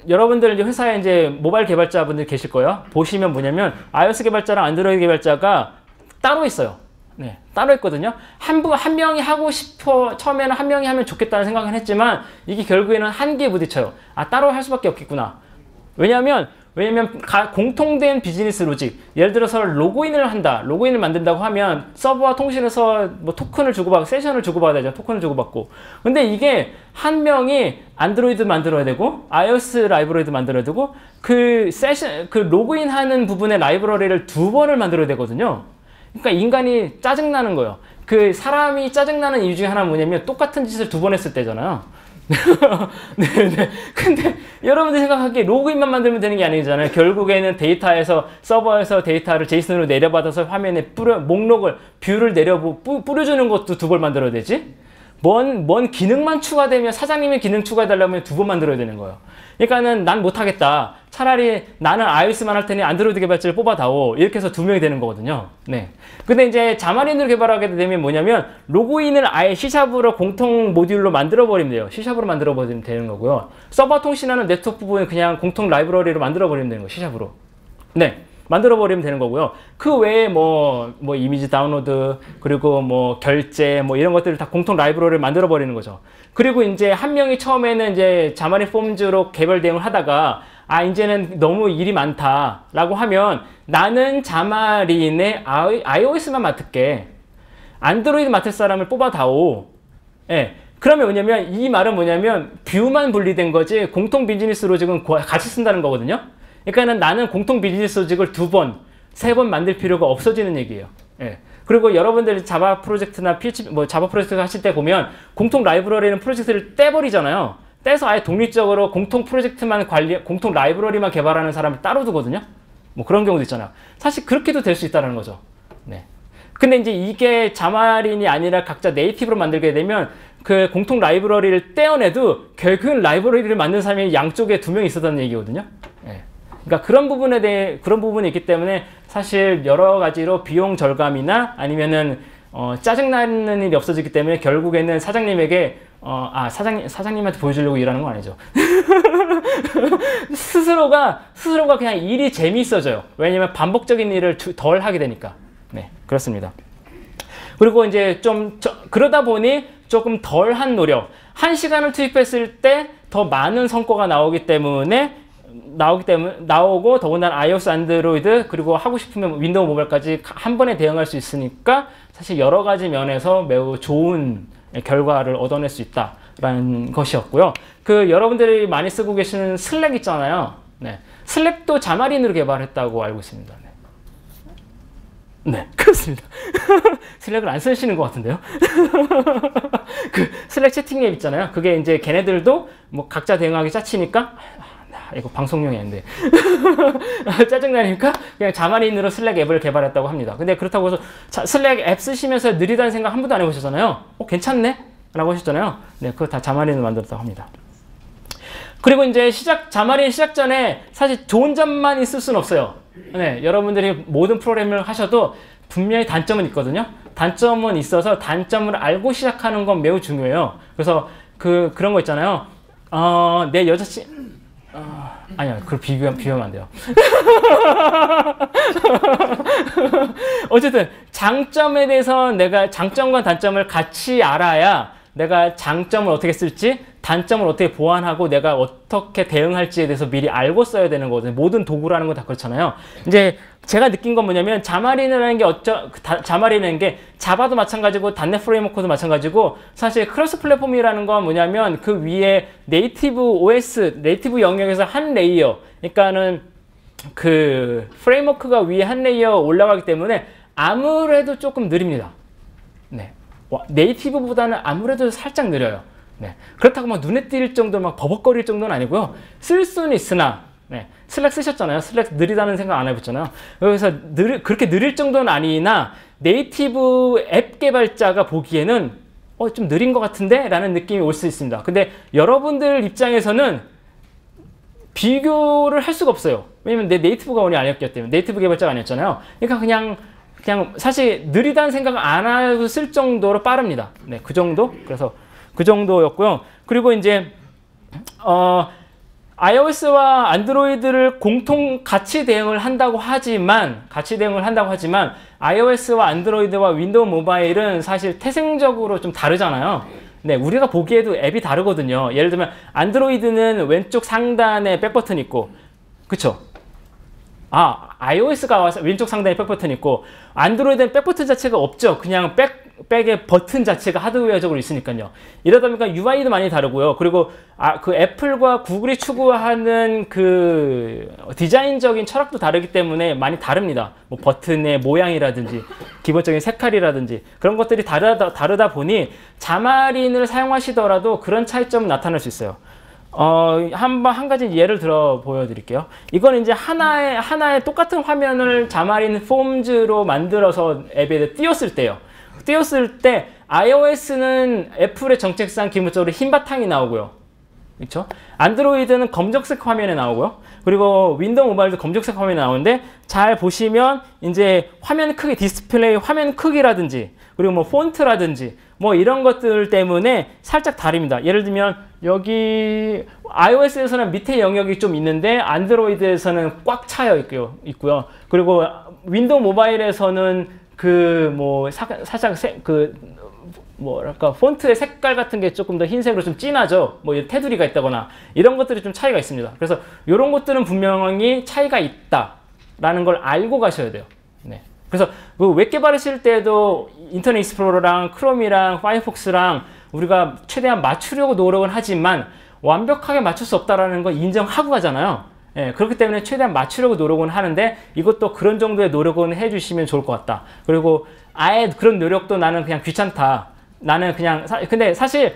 여러분들 이제 회사에 이제 모바일 개발자분들 계실 거예요. 보시면 뭐냐면 iOS 개발자랑 안드로이드 개발자가 따로 있어요. 네, 따로 있거든요. 한 명이 하고 싶어, 처음에는 한 명이 하면 좋겠다는 생각은 했지만 이게 결국에는 한계에 부딪혀요. 따로 할 수밖에 없겠구나. 왜냐면 공통된 비즈니스 로직, 예를 들어서 로그인을 한다, 로그인을 만든다고 하면 서버와 통신해서 뭐 토큰을 주고받고 세션을 주고받아야 되죠. 토큰을 주고받고. 근데 이게 한 명이 안드로이드 만들어야 되고 iOS 라이브러리도 만들어야 되고 그 로그인 하는 부분의 라이브러리를 2번을 만들어야 되거든요. 그러니까 인간이 짜증나는 거예요. 사람이 짜증나는 이유 중에 하나는 뭐냐면 똑같은 짓을 2번 했을 때잖아요. 네. 근데 여러분들이 생각하기에 로그인만 만들면 되는 게 아니잖아요. 결국에는 데이터에서, 서버에서 데이터를 제이슨으로 내려받아서 화면에 목록을, 뷰를 뿌려주는 것도 2번 만들어야 되지? 뭔 기능만 추가되면, 사장님의 기능 추가해달라면 2번 만들어야 되는 거예요. 그러니까는 난 못하겠다. 차라리 나는 iOS만 할 테니 안드로이드 개발자를 뽑아다오. 이렇게 해서 2명이 되는 거거든요. 네. 근데 이제 자마린으로 개발하게 되면 뭐냐면 C샵을 아예 C샵으로 공통 모듈로 만들어버리면 돼요. C샵으로 만들어버리면 되는 거고요. 서버 통신하는 네트워크 부분은 그냥 공통 라이브러리로 만들어버리면 되는 거예요. C샵으로. 네. 만들어버리면 되는 거고요. 그 외에 뭐 이미지 다운로드, 그리고 뭐 결제, 뭐 이런 것들을 다 공통 라이브러리를 만들어버리는 거죠. 그리고 이제 한 명이 처음에는 이제 자마린 폼즈로 개발 대응을 하다가 이제는 너무 일이 많다라고 하면 나는 자마린의 iOS만 맡을게. 안드로이드 맡을 사람을 뽑아다오. 예. 그러면 뭐냐면 이 말은 뭐냐면 뷰만 분리된 거지 공통 비즈니스 로직은 같이 쓴다는 거거든요. 그러니까는 나는 공통 비즈니스 로직을 2번, 3번 만들 필요가 없어지는 얘기예요. 예. 그리고 여러분들이 자바 프로젝트나 PHP, 자바 프로젝트 하실 때 보면 공통 라이브러리는 프로젝트를 떼버리잖아요. 떼서 아예 독립적으로 공통 프로젝트만 공통 라이브러리만 개발하는 사람을 따로 두거든요. 뭐 그런 경우도 있잖아요. 사실 그렇게도 될 수 있다는 거죠. 네. 근데 이제 이게 자마린이 아니라 각자 네이티브로 만들게 되면 그 공통 라이브러리를 떼어내도 결국은 라이브러리를 만든 사람이 양쪽에 2명 있었다는 얘기거든요. 네. 그러니까 그런 부분이 있기 때문에 사실 여러 가지로 비용 절감이나 아니면은 짜증나는 일이 없어지기 때문에 결국에는 사장님에게 사장님한테 보여주려고 일하는 건 아니죠. 스스로가 그냥 일이 재미있어져요. 왜냐면 반복적인 일을 덜 하게 되니까. 네, 그렇습니다. 그리고 이제 그러다 보니 조금 덜한 노력, 1시간을 투입했을 때 더 많은 성과가 나오고 더군다나 iOS, 안드로이드, 그리고 하고 싶으면 윈도우 모바일까지 한 번에 대응할 수 있으니까 사실 여러 가지 면에서 매우 좋은 결과를 얻어낼 수 있다라는 것이었고요. 여러분들이 많이 쓰고 계시는 슬랙 있잖아요. 네. 슬랙도 자마린으로 개발했다고 알고 있습니다. 네. 네, 그렇습니다. 슬랙을 안 쓰시는 것 같은데요. 그 슬랙 채팅 앱 있잖아요. 그게 이제 걔네들도 뭐 각자 대응하기 짜치니까 이거 방송용이 아닌데 짜증나니까 그냥 자만인으로 슬랙 앱을 개발했다고 합니다. 근데 그렇다고 해서 슬랙 앱 쓰시면서 느리다는 생각 한 번도 안 해보셨잖아요. 괜찮네? 라고 하셨잖아요. 네, 그거 다 자만인으로 만들었다고 합니다. 그리고 이제 자만인 시작 전에 사실 좋은 점만 있을 수는 없어요. 네, 여러분들이 모든 프로그램을 하셔도 분명히 단점은 있거든요. 단점은 있어서 단점을 알고 시작하는 건 매우 중요해요. 그래서 그런 거 있잖아요. 내 여자친구 아니야, 그걸 비교하면 안 돼요. 어쨌든 장점에 대해서 내가 장점과 단점을 같이 알아야 내가 장점을 어떻게 쓸지 단점을 어떻게 보완하고 내가 어떻게 대응할지에 대해서 미리 알고 써야 되는 거거든요. 모든 도구라는 건 다 그렇잖아요. 이제 제가 느낀 건 뭐냐면 자마린이라는 게 자마린이라는 게 자바도 마찬가지고 .NET 프레임워크도 마찬가지고 사실 크로스 플랫폼이라는 건 뭐냐면 그 위에 네이티브 OS, 네이티브 영역에서 한 레이어, 그러니까는 그 프레임워크가 위에 한 레이어 올라가기 때문에 아무래도 조금 느립니다. 네. 네이티브보다는 아무래도 살짝 느려요. 네. 그렇다고 막 눈에 띌 정도 막 버벅거릴 정도는 아니고요. 쓸 수는 있으나, 네. 슬랙 쓰셨잖아요. 슬랙 느리다는 생각 안 해봤잖아요. 그래서 그렇게 느릴 정도는 아니나 네이티브 앱 개발자가 보기에는 좀 느린 것 같은데? 라는 느낌이 올 수 있습니다. 근데 여러분들 입장에서는 비교를 할 수가 없어요. 왜냐면 내 네이티브가 원이 아니었기 때문에. 네이티브 개발자가 아니었잖아요. 그러니까 그냥 사실 느리다는 생각 안 하고 쓸 정도로 빠릅니다. 네, 그 정도? 그래서 그 정도였고요. 그리고 이제 iOS와 안드로이드를 같이 대응을 한다고 하지만 iOS와 안드로이드와 윈도우 모바일은 사실 태생적으로 좀 다르잖아요. 네, 우리가 보기에도 앱이 다르거든요. 예를 들면 안드로이드는 왼쪽 상단에 백버튼 있고, 그쵸? iOS가 왼쪽 상단에 백버튼 있고 안드로이드는 백버튼 자체가 없죠. 그냥 백의 버튼 자체가 하드웨어적으로 있으니까요. 이러다 보니까 UI도 많이 다르고요. 그리고 그 애플과 구글이 추구하는 그 디자인적인 철학도 다르기 때문에 많이 다릅니다. 뭐 버튼의 모양이라든지 기본적인 색깔이라든지 그런 것들이 다르다 보니 자마린을 사용하시더라도 그런 차이점은 나타날 수 있어요. 한 가지 예를 들어 보여드릴게요. 이건 이제 하나의 똑같은 화면을 자마린 폼즈로 만들어서 앱에 띄웠을 때요. 띄웠을 때 iOS는 애플의 정책상 기본적으로 흰 바탕이 나오고요. 그렇죠? 안드로이드는 검정색 화면에 나오고요. 그리고 윈도우 모바일도 검정색 화면에 나오는데 잘 보시면 이제 화면 크기, 디스플레이 화면 크기라든지 그리고 뭐 폰트라든지 뭐 이런 것들 때문에 살짝 다릅니다. 예를 들면 여기 iOS에서는 밑에 영역이 좀 있는데 안드로이드에서는 꽉 차여 있고요. 그리고 윈도우 모바일에서는 그 뭐 살짝 뭐랄까 폰트의 색깔 같은 게 조금 더 흰색으로 좀 진하죠. 뭐 테두리가 있다거나 이런 것들이 좀 차이가 있습니다. 그래서 이런 것들은 분명히 차이가 있다라는 걸 알고 가셔야 돼요. 네. 그래서 그 웹 개발하실 때도 인터넷 익스플로러랑 크롬이랑 파이어폭스랑 우리가 최대한 맞추려고 노력은 하지만 완벽하게 맞출 수 없다라는 걸 인정하고 가잖아요. 예, 그렇기 때문에 최대한 맞추려고 노력은 하는데 이것도 그런 정도의 노력은 해주시면 좋을 것 같다. 그리고 아예 그런 노력도 나는 그냥 귀찮다. 나는 그냥 근데 사실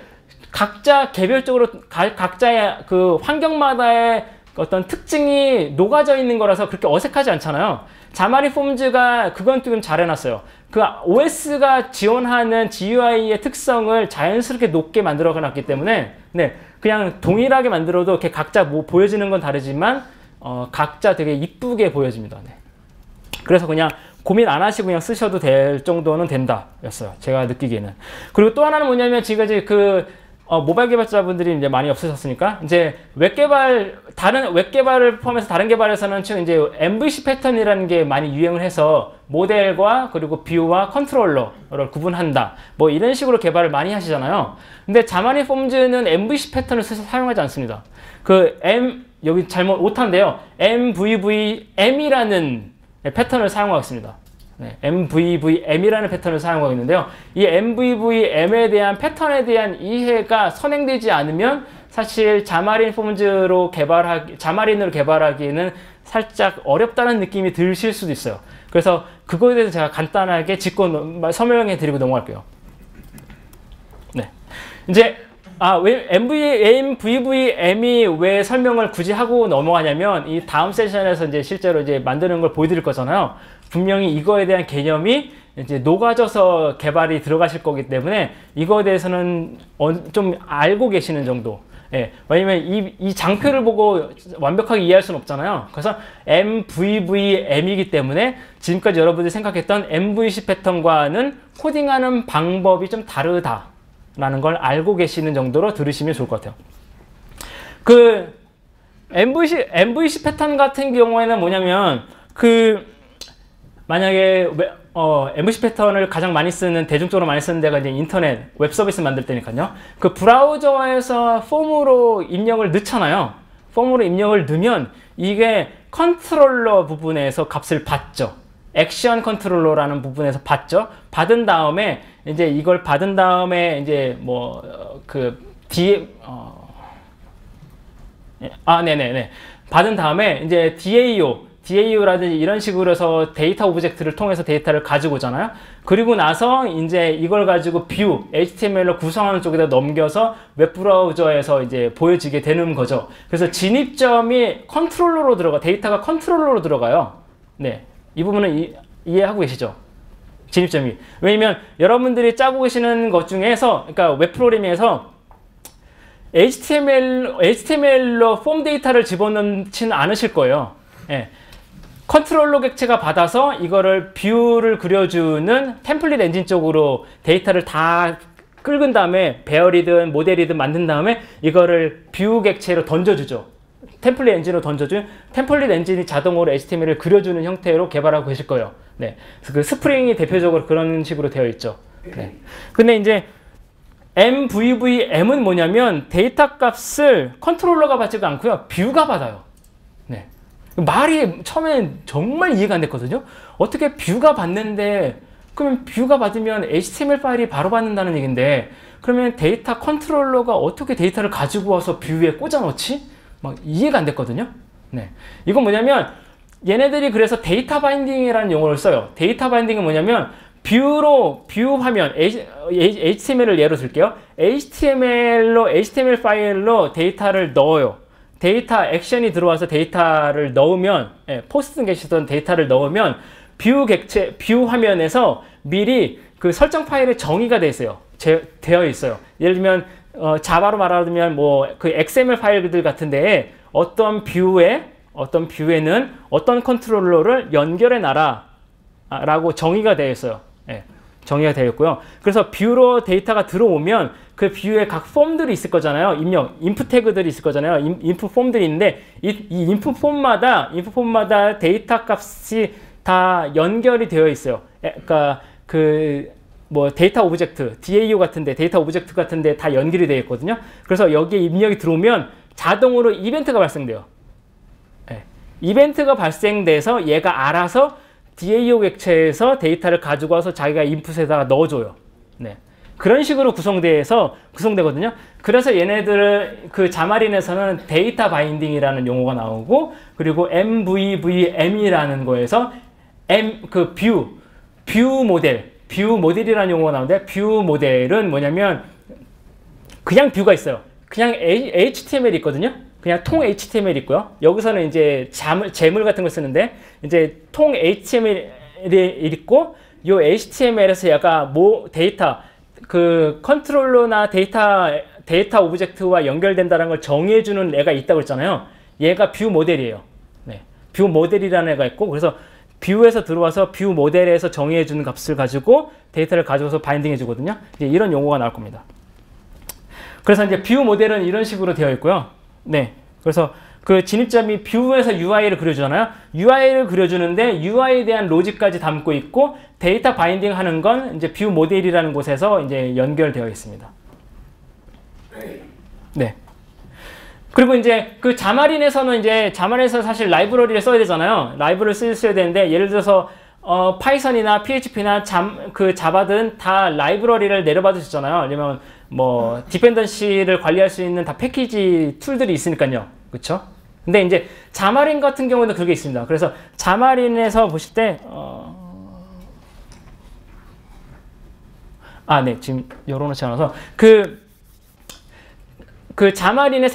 각자 개별적으로 각자의 그 환경마다의 어떤 특징이 녹아져 있는 거라서 그렇게 어색하지 않잖아요. 자마린 폼즈가 그건 좀 잘 해놨어요. 그 OS가 지원하는 GUI의 특성을 자연스럽게 높게 만들어 놨기 때문에 네, 그냥 동일하게 만들어도 이렇게 각자 뭐 보여지는 건 다르지만 각자 되게 이쁘게 보여집니다. 네. 그래서 그냥 고민 안 하시고 그냥 쓰셔도 될 정도는 된다 였어요. 제가 느끼기에는. 그리고 또 하나는 뭐냐면 지금까지 모바일 개발자분들이 이제 많이 없으셨으니까 이제 다른 웹 개발을 포함해서 다른 개발에서는 지금 이제 MVC 패턴이라는 게 많이 유행을 해서 모델과 그리고 뷰와 컨트롤러를 구분한다. 뭐 이런 식으로 개발을 많이 하시잖아요. 근데 자마린 폼즈는 MVC 패턴을 사용하지 않습니다. 여기 잘못 오타인데요. MVVM이라는 패턴을 사용하고 있습니다. 네, MVVM이라는 패턴을 사용하고 있는데요. 이 MVVM에 대한 패턴에 대한 이해가 선행되지 않으면 사실 자마린으로 개발하기에는 살짝 어렵다는 느낌이 드실 수도 있어요. 그래서 그거에 대해서 제가 간단하게 짚고 설명해 드리고 넘어갈게요. 네. 이제 왜 MVVM이 왜 설명을 굳이 하고 넘어가냐면 이 다음 세션에서 이제 실제로 이제 만드는 걸 보여드릴 거잖아요. 분명히 이거에 대한 개념이 이제 녹아져서 개발이 들어가실 거기 때문에 이거에 대해서는 좀 알고 계시는 정도. 예, 왜냐면 이 장표를 보고 완벽하게 이해할 수는 없잖아요. 그래서 MVVM이기 때문에 지금까지 여러분들이 생각했던 MVC 패턴과는 코딩하는 방법이 좀 다르다라는 걸 알고 계시는 정도로 들으시면 좋을 것 같아요. 그 MVC 패턴 같은 경우에는 뭐냐면 만약에 MVC 패턴을 가장 많이 쓰는, 대중적으로 많이 쓰는 데가 이제 인터넷 웹 서비스 만들 때니까요. 그 브라우저에서 폼으로 입력을 넣잖아요. 폼으로 입력을 넣으면 이게 컨트롤러 부분에서 값을 받죠. 액션 컨트롤러라는 부분에서 받죠. 받은 다음에 이제 이걸 받은 다음에 이제 네네네. 받은 다음에 이제 DAO라든지 이런 식으로 해서 데이터 오브젝트를 통해서 데이터를 가지고 오잖아요. 그리고 나서 이제 이걸 가지고 뷰, HTML로 구성하는 쪽에다 넘겨서 웹브라우저에서 이제 보여지게 되는 거죠. 그래서 진입점이 컨트롤러로 데이터가 컨트롤러로 들어가요. 네. 이 부분은 이해하고 계시죠? 진입점이. 왜냐면 여러분들이 짜고 계시는 것 중에서, 그러니까 웹 프로그래밍에서 HTML로 폼 데이터를 집어넣지는 않으실 거예요. 예. 컨트롤러 객체가 받아서 이거를 뷰를 그려주는 템플릿 엔진 쪽으로 데이터를 다 끌은 다음에 배열이든 모델이든 만든 다음에 이거를 뷰 객체로 던져주죠. 템플릿 엔진으로 던져준 템플릿 엔진이 자동으로 HTML을 그려주는 형태로 개발하고 계실 거예요. 네. 그래서 그 스프링이 대표적으로 그런 식으로 되어 있죠. 네. 근데 이제 MVVM은 뭐냐면 데이터 값을 컨트롤러가 받지가 않고요. 뷰가 받아요. 네. 말이 처음엔 정말 이해가 안 됐거든요. 어떻게 뷰가 받는데, 그러면 뷰가 받으면 HTML 파일이 바로 받는다는 얘기인데, 그러면 데이터 컨트롤러가 어떻게 데이터를 가지고 와서 뷰에 꽂아 넣지? 막 이해가 안 됐거든요. 네. 이건 뭐냐면 얘네들이 그래서 데이터 바인딩이라는 용어를 써요. 데이터 바인딩은 뭐냐면 뷰 화면, HTML을 예로 들게요. HTML 파일로 데이터를 넣어요. 데이터 액션이 들어와서 데이터를 넣으면, 포스트 계시던 데이터를 넣으면 뷰 화면에서 미리 그 설정 파일에 정의가 되어 있어요. 예를 들면 자바로 말하면 그 XML 파일들 같은데 어떤 뷰에는 어떤 컨트롤러를 연결해 놔라 라고 정의가 되어 있어요. 정의가 되어 있고요. 그래서 뷰로 데이터가 들어오면 그 뷰에 각 폼들이 있을 거잖아요. 인풋 태그들이 있을 거잖아요. 인풋 폼들이 있는데 이 인풋 폼마다 데이터 값이 다 연결이 되어 있어요. 그러니까 데이터 오브젝트, DAO 같은데, 데이터 오브젝트 같은데 다 연결이 되어 있거든요. 그래서 여기에 입력이 들어오면 자동으로 이벤트가 발생돼요. 이벤트가 발생돼서 얘가 알아서 DAO 객체에서 데이터를 가지고 와서 자기가 인풋에다가 넣어줘요. 네. 그런 식으로 구성되거든요. 그래서 얘네들을 그 자마린에서는 데이터 바인딩이라는 용어가 나오고, 그리고 MVVM이라는 거에서 뷰 모델이라는 용어가 나오는데, 뷰 모델은 뭐냐면 그냥 뷰가 있어요. 그냥 HTML이 있거든요. 그냥 통 HTML 있고요. 여기서는 이제 재물 같은 걸 쓰는데, 이제 통 HTML이 있고, 요 HTML에서 얘가 그 컨트롤러나 데이터 오브젝트와 연결된다는 걸 정의해주는 애가 있다고 했잖아요. 얘가 뷰 모델이에요. 네. 뷰 모델이라는 애가 있고, 그래서 뷰에서 들어와서 뷰 모델에서 정의해주는 값을 가지고 데이터를 가져와서 바인딩 해주거든요. 이제 이런 용어가 나올 겁니다. 그래서 이제 뷰 모델은 이런 식으로 되어 있고요. 네. 그래서 그 진입점이 뷰에서 UI를 그려주잖아요. UI를 그려주는데 UI에 대한 로직까지 담고 있고, 데이터 바인딩 하는 건 이제 뷰 모델이라는 곳에서 이제 연결되어 있습니다. 네. 그리고 이제 그 자마린에서 사실 라이브러리를 써야 되잖아요. 라이브러리를 써야 되는데, 예를 들어서 파이썬이나 PHP나 자바든 다 라이브러리를 내려받으셨잖아요. 아니면 디펜던시를 관리할 수 있는 다 패키지 툴들이 있으니까요. 그쵸? 근데 이제 자마린 같은 경우는 그게 있습니다. 그래서 자마린에서 보실 때 네, 지금 열어놓지 않아서 그 자마린의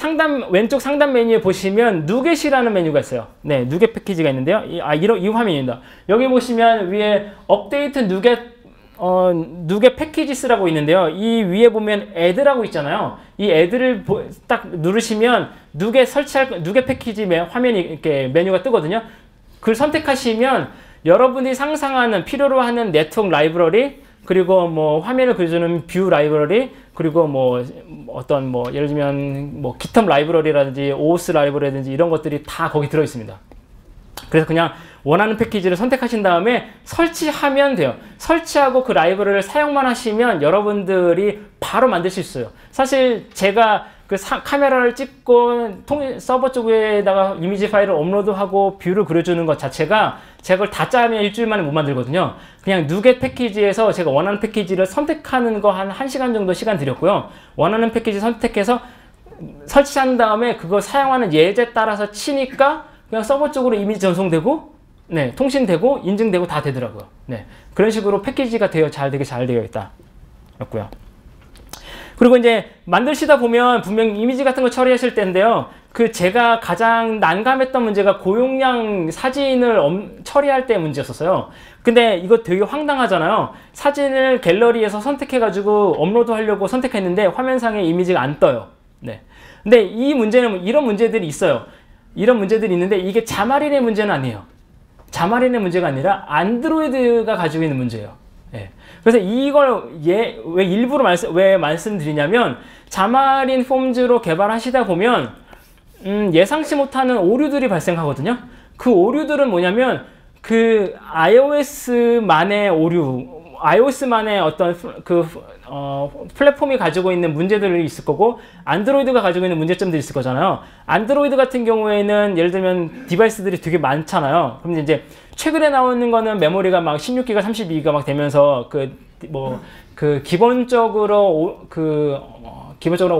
왼쪽 상단 메뉴에 보시면 누겟이라는 메뉴가 있어요. 네, 누겟 패키지가 있는데요. 이 화면입니다. 여기 보시면 위에 업데이트 누겟 패키지스라고 있는데요. 이 위에 보면 애드라고 있잖아요. 이 애드를 딱 누르시면 누겟 패키지 화면이 이렇게 메뉴가 뜨거든요. 그걸 선택하시면 여러분이 상상하는 필요로 하는 네트워크 라이브러리, 그리고 뭐 화면을 그려주는 뷰 라이브러리, 그리고 뭐 어떤 뭐 예를 들면 뭐 GitHub 라이브러리라든지 OOS 라이브러리라든지 이런 것들이 다 거기 들어 있습니다. 그래서 그냥 원하는 패키지를 선택하신 다음에 설치하면 돼요. 설치하고 그 라이브러리를 사용만 하시면 여러분들이 바로 만들 수 있어요. 사실 제가 그 카메라를 찍고 서버 쪽에다가 이미지 파일을 업로드하고 뷰를 그려주는 것 자체가 제가 그걸 다 짜면 일주일 만에 못 만들거든요. 그냥 누겟 패키지에서 제가 원하는 패키지를 선택하는 거 한 1시간 정도 시간 들였고요. 원하는 패키지 선택해서 설치한 다음에 그거 사용하는 예제 따라서 치니까 그냥 서버 쪽으로 이미지 전송되고, 네, 통신되고, 인증되고 다 되더라고요. 네, 그런 식으로 패키지가 되게 잘 되어 있다. 그렇고요. 그리고 이제 만드시다 보면 분명 이미지 같은 거 처리하실 텐데요. 제가 가장 난감했던 문제가 고용량 사진을 처리할 때 문제였었어요. 근데 이거 되게 황당하잖아요. 사진을 갤러리에서 선택해가지고 업로드 하려고 선택했는데 화면상에 이미지가 안 떠요. 네. 근데 이 문제는 이런 문제들이 있어요. 이런 문제들이 있는데 이게 자마린의 문제는 아니에요. 자마린의 문제가 아니라 안드로이드가 가지고 있는 문제예요. 네. 그래서 이걸 왜 일부러 말씀드리냐면 자마린 폼즈로 개발하시다 보면 예상치 못하는 오류들이 발생하거든요. 그 오류들은 뭐냐면 iOS만의 오류, iOS만의 어떤 플랫폼이 가지고 있는 문제들이 있을 거고 안드로이드가 가지고 있는 문제점들이 있을 거잖아요. 안드로이드 같은 경우에는 예를 들면 디바이스들이 되게 많잖아요. 그럼 이제 최근에 나오는 거는 메모리가 막 16기가, 32기가 막 되면서 기본적으로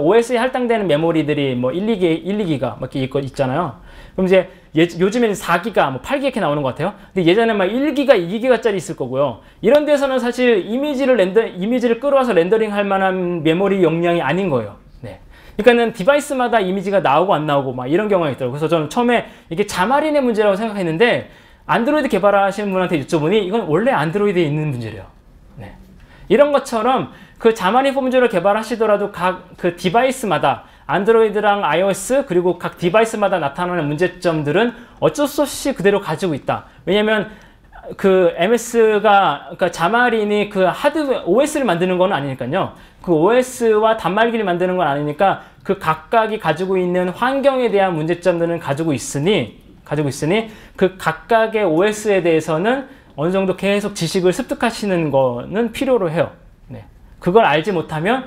OS에 할당되는 메모리들이 뭐 1, 2기가 막 이렇게 있잖아요. 그럼 이제 요즘에는 4기가, 뭐 8기가 이렇게 나오는 것 같아요. 근데 예전에 막 1기가, 2기가짜리 있을 거고요. 이런 데서는 사실 이미지를 끌어와서 렌더링 할 만한 메모리 용량이 아닌 거예요. 네. 그러니까는 디바이스마다 이미지가 나오고 안 나오고 막 이런 경우가 있더라고요. 그래서 저는 처음에 이게 자마린의 문제라고 생각했는데 안드로이드 개발하시는 분한테 여쭤보니 이건 원래 안드로이드에 있는 문제래요. 네. 이런 것처럼 그 자마린 폼즈를 개발하시더라도 각 그 디바이스마다 안드로이드랑 iOS 그리고 각 디바이스마다 나타나는 문제점들은 어쩔 수 없이 그대로 가지고 있다. 왜냐면 그러니까 자마린이 OS를 만드는 건 아니니까요. 그 OS와 단말기를 만드는 건 아니니까 그 각각이 가지고 있는 환경에 대한 문제점들은 가지고 있으니 그 각각의 OS에 대해서는 어느 정도 계속 지식을 습득하시는 거는 필요로 해요. 네. 그걸 알지 못하면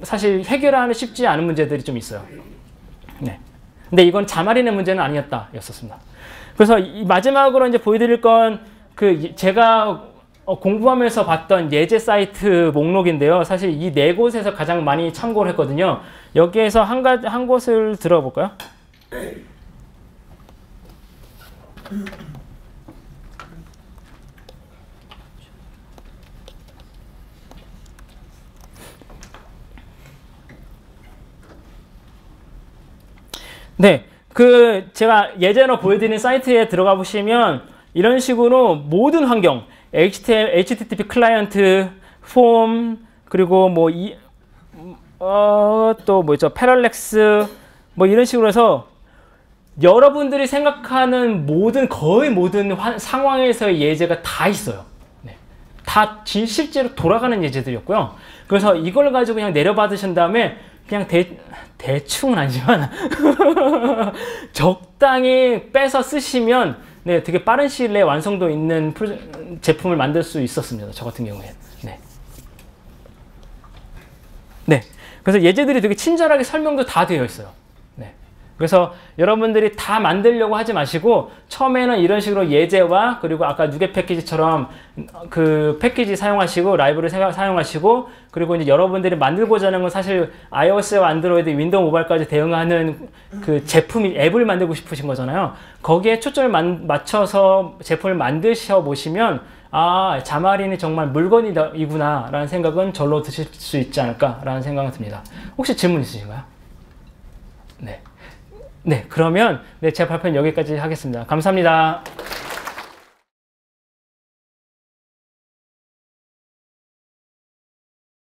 사실 해결하는 쉽지 않은 문제들이 좀 있어요. 네. 근데 이건 자마린의 문제는 아니었다 였었습니다. 그래서 마지막으로 이제 보여드릴 건 제가 공부하면서 봤던 예제 사이트 목록인데요. 사실 이 4곳에서 가장 많이 참고를 했거든요. 여기에서 한 곳을 들어볼까요? 네, 제가 예전에 보여드린 사이트에 들어가 보시면 이런 식으로 모든 환경, HTTP 클라이언트, 폼, 그리고 뭐 또 뭐죠, 패럴렉스, 뭐 이런 식으로 해서 여러분들이 생각하는 거의 모든 상황에서의 예제가 다 있어요. 네. 다 실제로 돌아가는 예제들이었고요. 그래서 이걸 가지고 그냥 내려받으신 다음에 그냥 대충은 아니지만 적당히 빼서 쓰시면 네, 되게 빠른 시일 내에 완성도 있는 제품을 만들 수 있었습니다. 저 같은 경우에. 네. 네. 그래서 예제들이 되게 친절하게 설명도 다 되어 있어요. 네. 그래서 여러분들이 다 만들려고 하지 마시고 처음에는 이런 식으로 예제와 그리고 아까 누계 패키지처럼 그 패키지 사용하시고 라이브를 사용하시고 그리고 이제 여러분들이 만들고자 하는 건 사실 iOS와 안드로이드, 윈도우 모바일까지 대응하는 그 제품이 앱을 만들고 싶으신 거잖아요. 거기에 초점을 맞춰서 제품을 만드셔 보시면 아, 자마린이 정말 물건이구나 라는 생각은 절로 드실 수 있지 않을까 라는 생각이 듭니다. 혹시 질문 있으신가요? 네. 네, 그러면 제 발표는 여기까지 하겠습니다. 감사합니다.